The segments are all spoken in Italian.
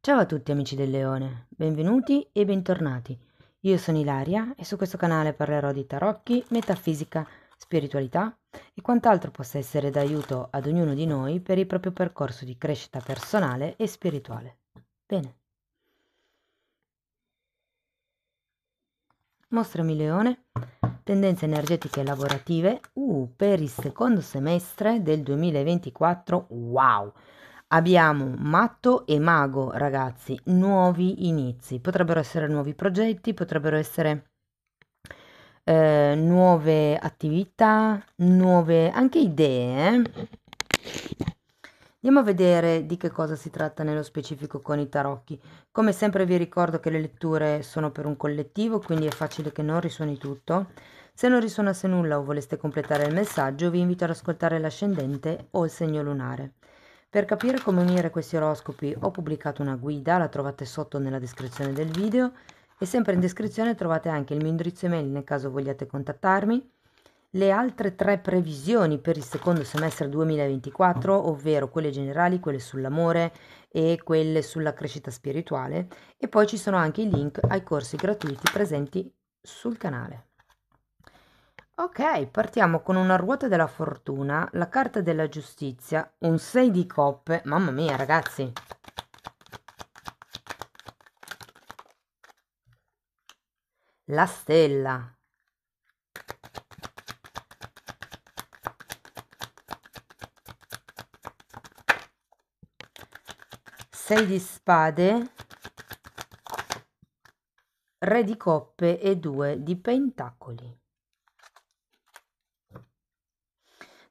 Ciao a tutti amici del Leone, benvenuti e bentornati. Io sono Ilaria e su questo canale parlerò di tarocchi, metafisica, spiritualità e quant'altro possa essere d'aiuto ad ognuno di noi per il proprio percorso di crescita personale e spirituale. Bene. Mostrami Leone, tendenze energetiche lavorative per il secondo semestre del 2024. Wow! Abbiamo matto e mago, ragazzi, nuovi inizi. Potrebbero essere nuovi progetti, potrebbero essere nuove attività, nuove anche idee. Andiamo a vedere di che cosa si tratta nello specifico con i tarocchi. Come sempre vi ricordo che le letture sono per un collettivo, quindi è facile che non risuoni tutto. Se non risuonasse nulla o voleste completare il messaggio, vi invito ad ascoltare l'ascendente o il segno lunare. Per capire come unire questi oroscopi ho pubblicato una guida, la trovate sotto nella descrizione del video e sempre in descrizione trovate anche il mio indirizzo email nel caso vogliate contattarmi, le altre 3 previsioni per il secondo semestre 2024, ovvero quelle generali, quelle sull'amore e quelle sulla crescita spirituale, e poi ci sono anche i link ai corsi gratuiti presenti sul canale. Ok, partiamo con una ruota della fortuna, la carta della giustizia, un 6 di coppe, mamma mia ragazzi. La stella. Sei di spade, re di coppe e 2 di pentacoli.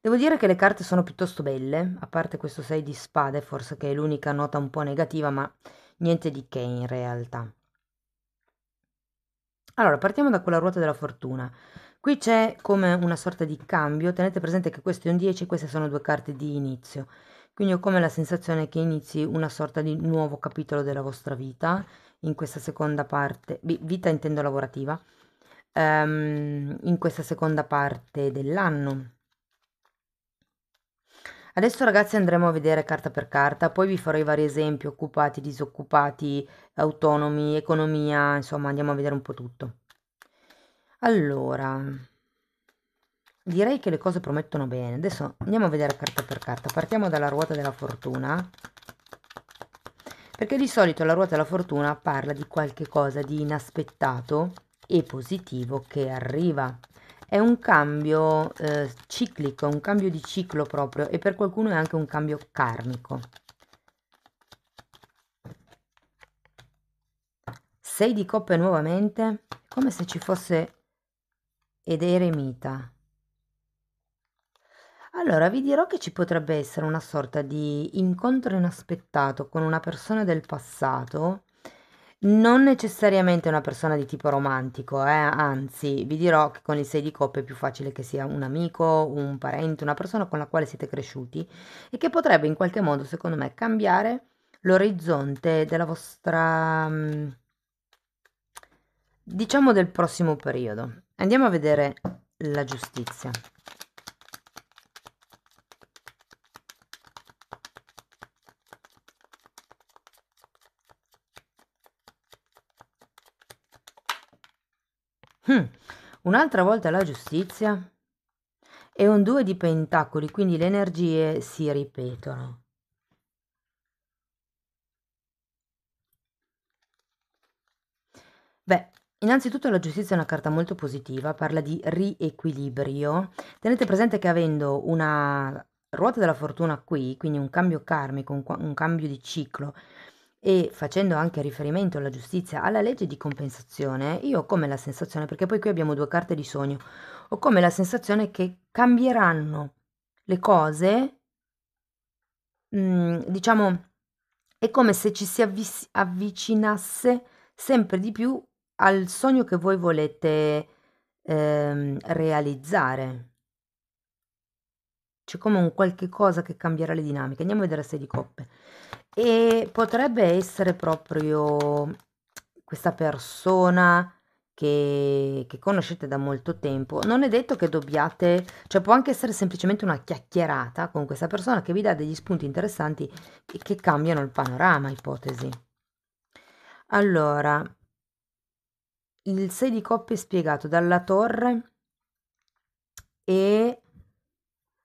Devo dire che le carte sono piuttosto belle, a parte questo 6 di spade, forse che è l'unica nota un po' negativa, ma niente di che in realtà. Allora, partiamo da quella ruota della fortuna. Qui c'è come una sorta di cambio, tenete presente che questo è un 10, queste sono 2 carte di inizio, quindi ho come la sensazione che inizi una sorta di nuovo capitolo della vostra vita, in questa seconda parte, vita intendo lavorativa, in questa seconda parte dell'anno. Adesso ragazzi andremo a vedere carta per carta, poi vi farò i vari esempi, occupati, disoccupati, autonomi, economia, insomma andiamo a vedere un po' tutto. Allora, direi che le cose promettono bene. Adesso andiamo a vedere carta per carta. Partiamo dalla ruota della fortuna, perché di solito la ruota della fortuna parla di qualche cosa di inaspettato e positivo che arriva. È un cambio ciclico, un cambio di ciclo proprio, e per qualcuno è anche un cambio karmico. 6 di coppe nuovamente, come se ci fosse ed eremita. Allora, vi dirò che ci potrebbe essere una sorta di incontro inaspettato con una persona del passato, non necessariamente una persona di tipo romantico, anzi, vi dirò che con il 6 di coppe è più facile che sia un amico, un parente, una persona con la quale siete cresciuti e che potrebbe in qualche modo, secondo me, cambiare l'orizzonte della vostra, diciamo, del prossimo periodo. Andiamo a vedere la giustizia. Un'altra volta la giustizia e un 2 di pentacoli, quindi le energie si ripetono. Beh, innanzitutto la giustizia è una carta molto positiva, parla di riequilibrio. Tenete presente che avendo una ruota della fortuna qui, quindi un cambio karmico, un cambio di ciclo, e facendo anche riferimento alla giustizia, alla legge di compensazione, io ho come la sensazione, perché poi qui abbiamo 2 carte di sogno, ho come la sensazione che cambieranno le cose, diciamo, è come se ci si avvicinasse sempre di più al sogno che voi volete realizzare. C'è come un qualche cosa che cambierà le dinamiche. Andiamo a vedere 6 di coppe. E potrebbe essere proprio questa persona che conoscete da molto tempo. Non è detto che dobbiate, cioè può anche essere semplicemente una chiacchierata con questa persona che vi dà degli spunti interessanti e che cambiano il panorama, ipotesi. Allora, il 6 di coppe è spiegato dalla torre e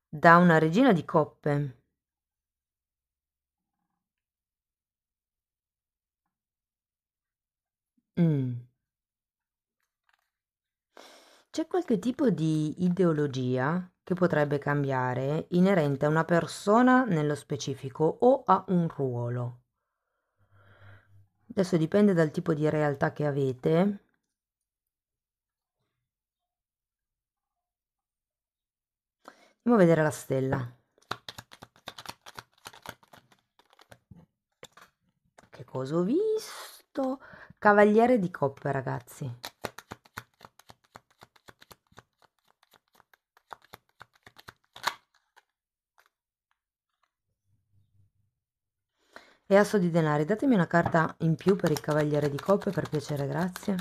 da una regina di coppe. Mm. C'è qualche tipo di ideologia che potrebbe cambiare inerente a una persona nello specifico o a un ruolo? Adesso dipende dal tipo di realtà che avete. Andiamo a vedere la stella. Che cosa ho visto? Cavaliere di coppe, ragazzi. E asso di denari. Datemi una carta in più per il cavaliere di coppe, per piacere, grazie.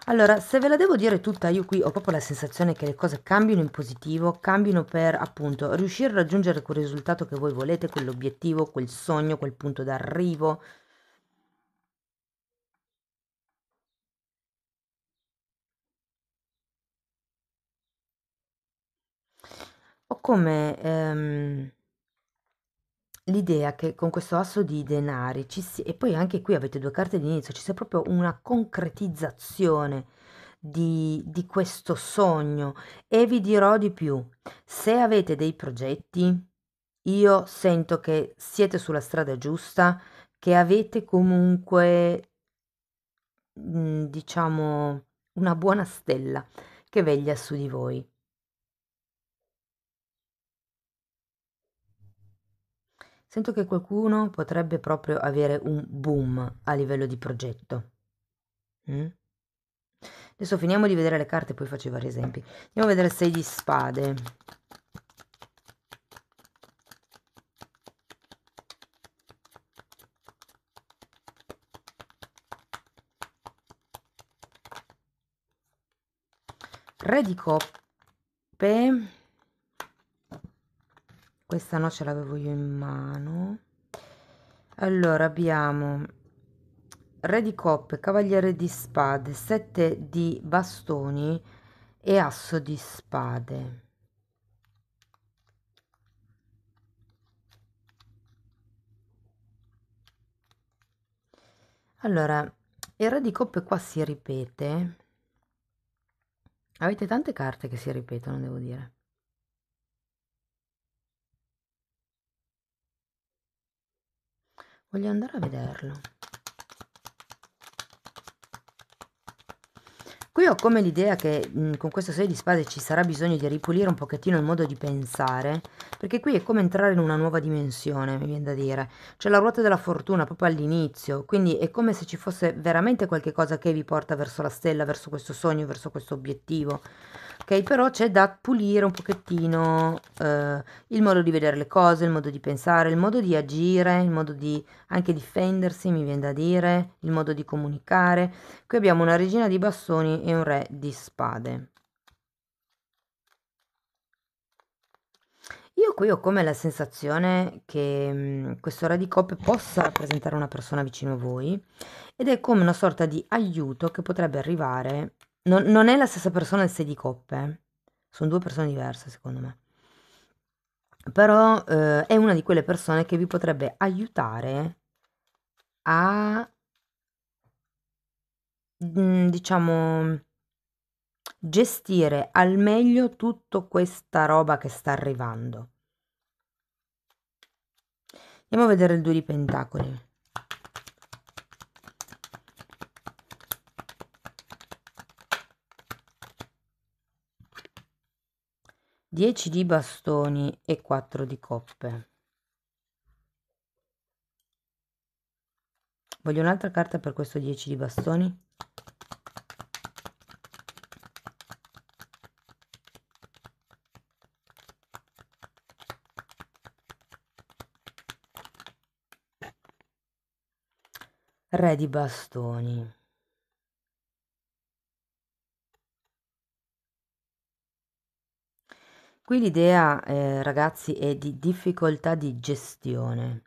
Allora, se ve la devo dire tutta, io qui ho proprio la sensazione che le cose cambino in positivo, cambino per appunto riuscire a raggiungere quel risultato che voi volete, quell'obiettivo, quel sogno, quel punto d'arrivo. Ho come l'idea che con questo asso di denari e poi anche qui avete due carte di inizio, ci sia proprio una concretizzazione di questo sogno. E vi dirò di più, se avete dei progetti, io sento che siete sulla strada giusta, che avete comunque, diciamo, una buona stella che veglia su di voi. Sento che qualcuno potrebbe proprio avere un boom a livello di progetto. Mm? Adesso finiamo di vedere le carte, poi faccio i vari esempi. Andiamo a vedere il 6 di spade. Re di coppe. Questa no, ce l'avevo io in mano. Allora abbiamo re di coppe, cavaliere di spade, 7 di bastoni e asso di spade. Allora, il re di coppe qua si ripete. Avete tante carte che si ripetono, devo dire. Voglio andare a vederlo. Qui ho come l'idea che con questo 6 di spade ci sarà bisogno di ripulire un pochettino il modo di pensare, perché qui è come entrare in una nuova dimensione, mi viene da dire. C'è la ruota della fortuna proprio all'inizio, quindi è come se ci fosse veramente qualche cosa che vi porta verso la stella, verso questo sogno, verso questo obiettivo. Ok, però c'è da pulire un pochettino il modo di vedere le cose, il modo di pensare, il modo di agire, il modo di anche difendersi, mi viene da dire, il modo di comunicare. Qui abbiamo una regina di bastoni e un re di spade. Io qui ho come la sensazione che questo re di coppe possa rappresentare una persona vicino a voi ed è come una sorta di aiuto che potrebbe arrivare. Non è la stessa persona del 6 di coppe, sono due persone diverse secondo me. Però è una di quelle persone che vi potrebbe aiutare a, diciamo, gestire al meglio tutta questa roba che sta arrivando. Andiamo a vedere il 2 di pentacoli. Dieci di bastoni e 4 di coppe. Voglio un'altra carta per questo 10 di bastoni. Re di bastoni. Qui l'idea, ragazzi, è di difficoltà di gestione.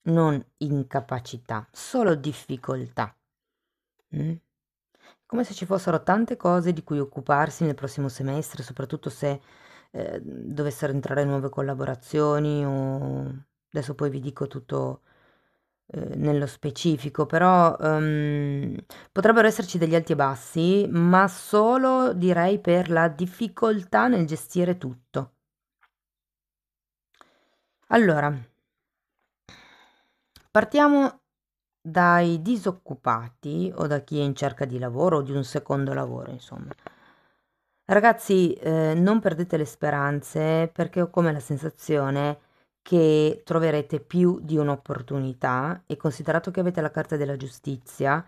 non incapacità, solo difficoltà. Come se ci fossero tante cose di cui occuparsi nel prossimo semestre, soprattutto se dovessero entrare nuove collaborazioni o adesso poi vi dico tutto nello specifico, però potrebbero esserci degli alti e bassi, ma solo direi per la difficoltà nel gestire tutto. Allora, partiamo dai disoccupati o da chi è in cerca di lavoro o di un secondo lavoro, insomma. Ragazzi, non perdete le speranze perché ho come la sensazione che troverete più di un'opportunità e considerato che avete la carta della giustizia,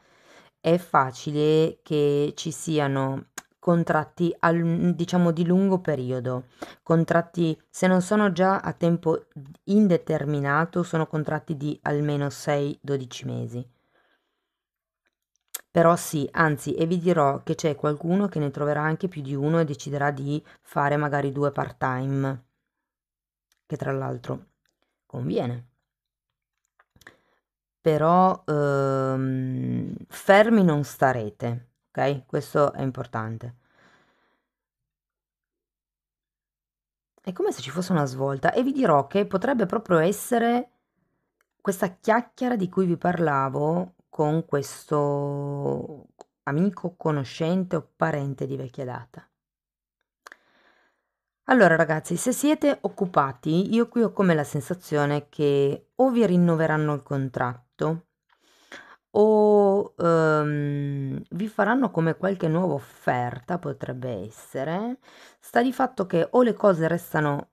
è facile che ci siano contratti diciamo di lungo periodo, contratti se non sono già a tempo indeterminato, sono contratti di almeno 6-12 mesi. Però sì, anzi, e vi dirò che c'è qualcuno che ne troverà anche più di uno e deciderà di fare magari 2 part-time, che tra l'altro conviene. Però fermi non starete, ok? Questo è importante. È come se ci fosse una svolta e vi dirò che potrebbe proprio essere questa chiacchiera di cui vi parlavo con questo amico, conoscente o parente di vecchia data. Allora ragazzi, se siete occupati, io qui ho come la sensazione che o vi rinnoveranno il contratto o vi faranno come qualche nuova offerta, potrebbe essere. Sta di fatto che o le cose restano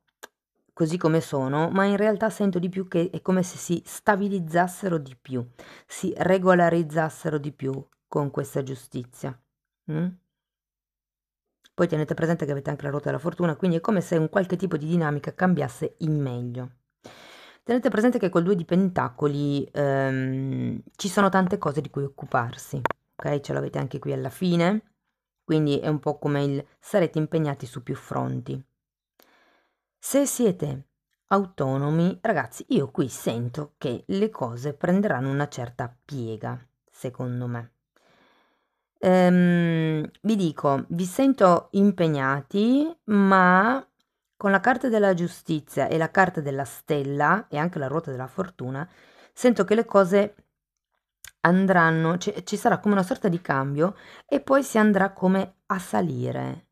così come sono, ma in realtà sento di più che è come se si stabilizzassero di più, si regolarizzassero di più con questa giustizia. Mm? Poi tenete presente che avete anche la ruota della fortuna, quindi è come se un qualche tipo di dinamica cambiasse in meglio. Tenete presente che col 2 di pentacoli ci sono tante cose di cui occuparsi, ok? Ce l'avete anche qui alla fine, quindi è un po' come il sarete impegnati su più fronti. Se siete autonomi, ragazzi, io qui sento che le cose prenderanno una certa piega, secondo me. Vi dico, vi sento impegnati, ma con la carta della giustizia e la carta della stella e anche la ruota della fortuna, sento che le cose andranno, ci sarà come una sorta di cambio e poi si andrà come a salire.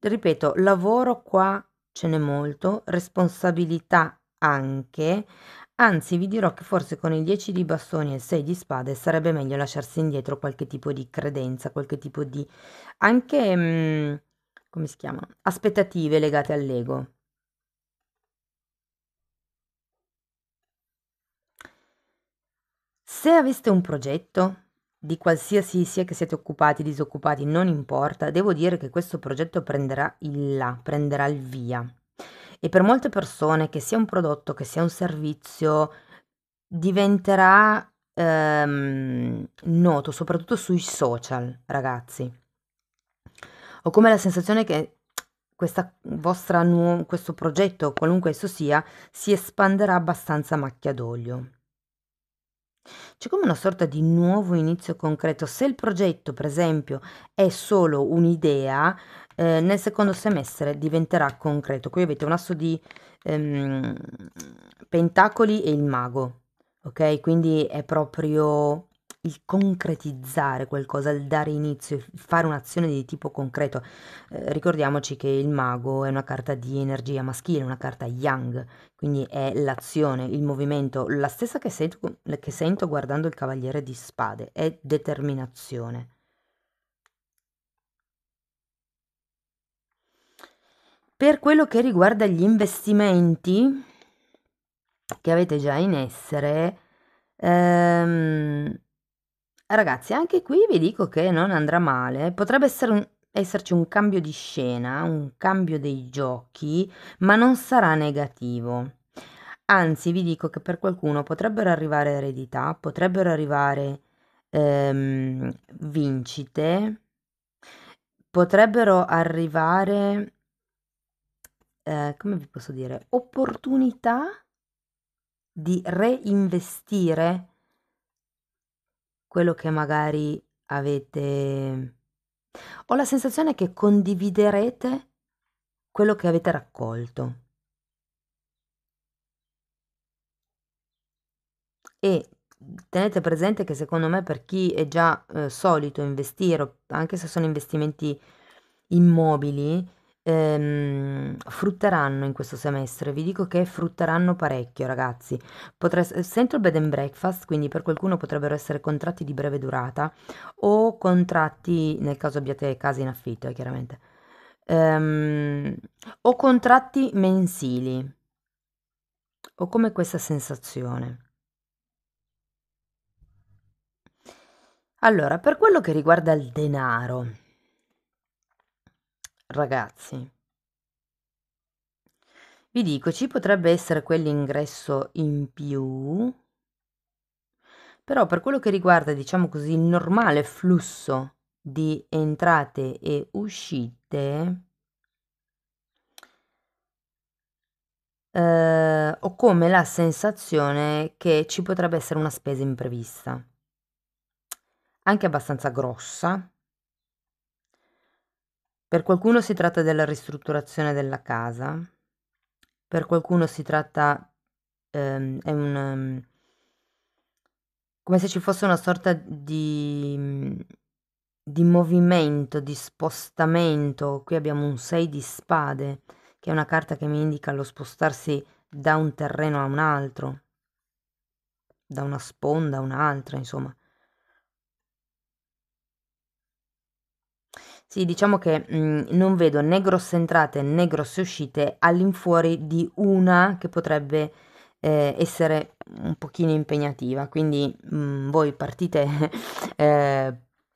Ripeto, lavoro qua ce n'è molto, responsabilità anche, anzi vi dirò che forse con il 10 di bastoni e il 6 di spade sarebbe meglio lasciarsi indietro qualche tipo di credenza, qualche tipo di anche, come si chiama? Aspettative legate all'ego. Se aveste un progetto, di qualsiasi sia che siete occupati, disoccupati, non importa, devo dire che questo progetto prenderà il là, prenderà il via. E per molte persone, che sia un prodotto, che sia un servizio, diventerà noto, soprattutto sui social, ragazzi. Ho come la sensazione che questo progetto, qualunque esso sia, si espanderà abbastanza a macchia d'olio. C'è come una sorta di nuovo inizio concreto. Se il progetto, per esempio, è solo un'idea, nel secondo semestre diventerà concreto. Qui avete un asso di ehm, pentacoli e il mago, ok? Quindi è proprio il concretizzare qualcosa, il dare inizio, il fare un'azione di tipo concreto. Ricordiamoci che il mago è una carta di energia maschile, una carta yang, quindi è l'azione, il movimento, la stessa che sento guardando il Cavaliere di Spade, è determinazione. Per quello che riguarda gli investimenti che avete già in essere, ragazzi, anche qui vi dico che non andrà male. Potrebbe esserci un cambio di scena, un cambio dei giochi, ma non sarà negativo. Anzi, vi dico che per qualcuno potrebbero arrivare eredità, potrebbero arrivare vincite, potrebbero arrivare, come vi posso dire, opportunità di reinvestire quello che magari avete. Ho la sensazione che condividerete quello che avete raccolto. E tenete presente che secondo me per chi è già solito investire, anche se sono investimenti immobili, frutteranno in questo semestre. Vi dico che frutteranno parecchio, ragazzi. Sento il bed and breakfast, quindi per qualcuno potrebbero essere contratti di breve durata o contratti, nel caso abbiate case in affitto, chiaramente, ehm, o contratti mensili. Ho come questa sensazione. Allora, per quello che riguarda il denaro, ragazzi, vi dico, ci potrebbe essere quell'ingresso in più, però per quello che riguarda, diciamo così, il normale flusso di entrate e uscite, ho come la sensazione che ci potrebbe essere una spesa imprevista, anche abbastanza grossa. Per qualcuno si tratta della ristrutturazione della casa, per qualcuno si tratta, è come se ci fosse una sorta di movimento, di spostamento. Qui abbiamo un 6 di spade, che è una carta che mi indica lo spostarsi da un terreno a un altro, da una sponda a un'altra, insomma. Sì, diciamo che non vedo né grosse entrate né grosse uscite all'infuori di una che potrebbe essere un pochino impegnativa. Quindi voi partite,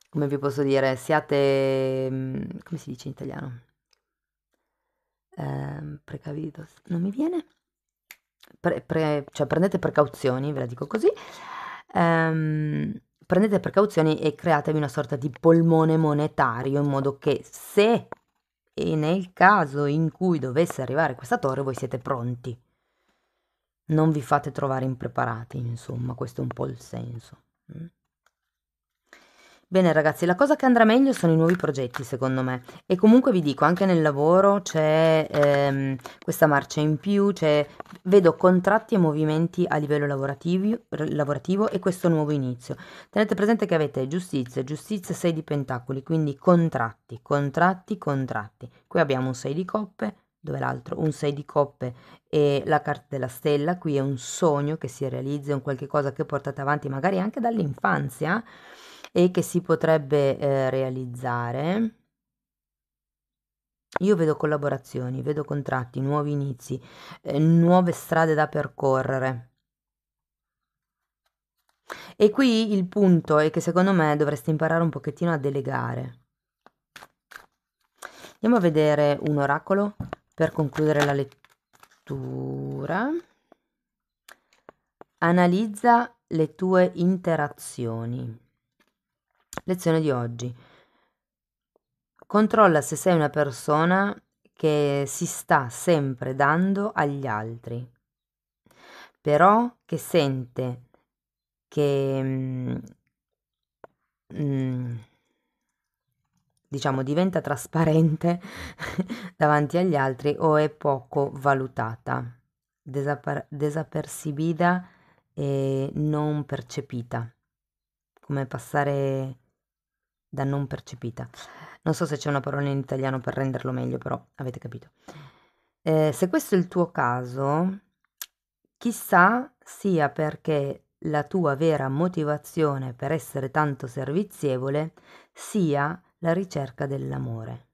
come vi posso dire, siate, come si dice in italiano? Precavidos, non mi viene? Cioè prendete precauzioni, ve la dico così, prendete precauzioni e createvi una sorta di polmone monetario in modo che se e nel caso in cui dovesse arrivare questa torre voi siete pronti, non vi fate trovare impreparati, insomma, questo è un po' il senso. Bene ragazzi, la cosa che andrà meglio sono i nuovi progetti secondo me e comunque vi dico anche nel lavoro c'è questa marcia in più, vedo contratti e movimenti a livello lavorativo e questo nuovo inizio. Tenete presente che avete giustizia, 6 di pentacoli, quindi contratti, contratti, contratti. Qui abbiamo un 6 di coppe, dove l'altro? Un 6 di coppe e la carta della stella, qui è un sogno che si realizza, un qualche cosa che portate avanti magari anche dall'infanzia e che si potrebbe realizzare. Io vedo collaborazioni, vedo contratti, nuovi inizi, nuove strade da percorrere. E qui il punto è che secondo me dovreste imparare un pochettino a delegare. Andiamo a vedere un oracolo per concludere la lettura. Analizza le tue interazioni. Lezione di oggi. Controlla se sei una persona che si sta sempre dando agli altri, però che sente che diciamo diventa trasparente davanti agli altri o è poco valutata, desapercibida e non percepita, come passare da non percepita. Non so se c'è una parola in italiano per renderlo meglio, però avete capito. Se questo è il tuo caso, chissà sia perché la tua vera motivazione per essere tanto servizievole sia la ricerca dell'amore.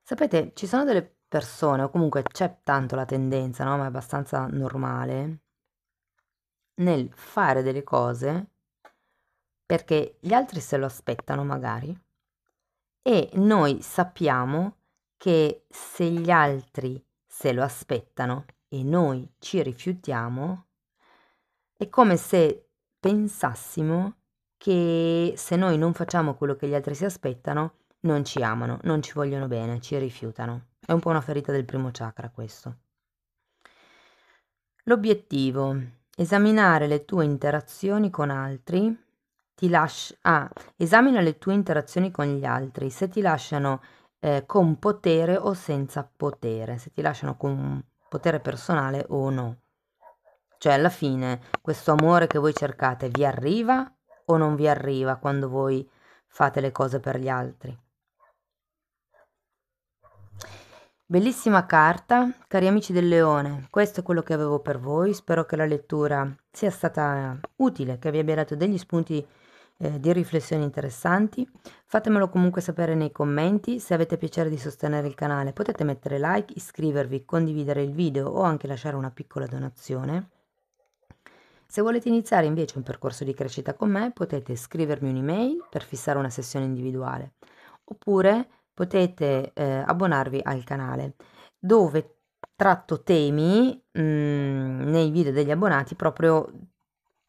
Sapete, ci sono delle persone, o comunque c'è tanto la tendenza, no? Ma è abbastanza normale, nel fare delle cose perché gli altri se lo aspettano magari e noi sappiamo che se gli altri se lo aspettano e noi ci rifiutiamo, è come se pensassimo che se noi non facciamo quello che gli altri si aspettano, non ci amano, non ci vogliono bene, ci rifiutano. È un po' una ferita del primo chakra questo. L'obiettivo: esaminare le tue interazioni con altri, esamina le tue interazioni con gli altri, se ti lasciano con potere o senza potere, se ti lasciano con potere personale o no. Cioè alla fine questo amore che voi cercate vi arriva o non vi arriva quando voi fate le cose per gli altri? Bellissima carta, cari amici del leone, questo è quello che avevo per voi, spero che la lettura sia stata utile, che vi abbia dato degli spunti di riflessione interessanti. Fatemelo comunque sapere nei commenti, se avete piacere di sostenere il canale potete mettere like, iscrivervi, condividere il video o anche lasciare una piccola donazione. Se volete iniziare invece un percorso di crescita con me potete scrivermi un'email per fissare una sessione individuale, oppure potete abbonarvi al canale dove tratto temi nei video degli abbonati proprio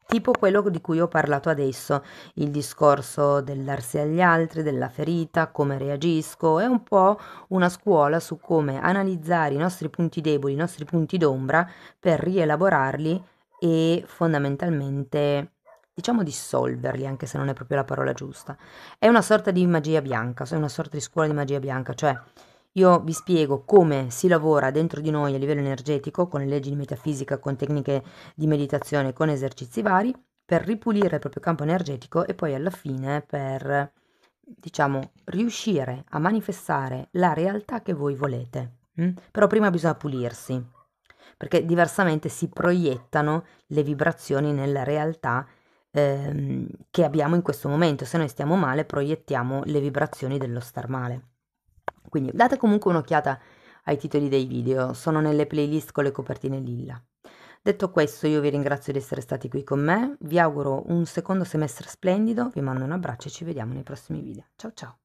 tipo quello di cui ho parlato adesso, il discorso del darsi agli altri, della ferita, come reagisco, è un po' una scuola su come analizzare i nostri punti deboli, i nostri punti d'ombra per rielaborarli e fondamentalmente diciamo dissolverli, anche se non è proprio la parola giusta. È una sorta di magia bianca, è una sorta di scuola di magia bianca, cioè io vi spiego come si lavora dentro di noi a livello energetico con le leggi di metafisica, con tecniche di meditazione, con esercizi vari per ripulire il proprio campo energetico e poi alla fine per, diciamo, riuscire a manifestare la realtà che voi volete. Però prima bisogna pulirsi, perché diversamente si proiettano le vibrazioni nella realtà che abbiamo in questo momento. Se noi stiamo male, proiettiamo le vibrazioni dello star male. Quindi date comunque un'occhiata ai titoli dei video, sono nelle playlist con le copertine lilla. Detto questo, io vi ringrazio di essere stati qui con me, vi auguro un secondo semestre splendido, vi mando un abbraccio e ci vediamo nei prossimi video. Ciao ciao!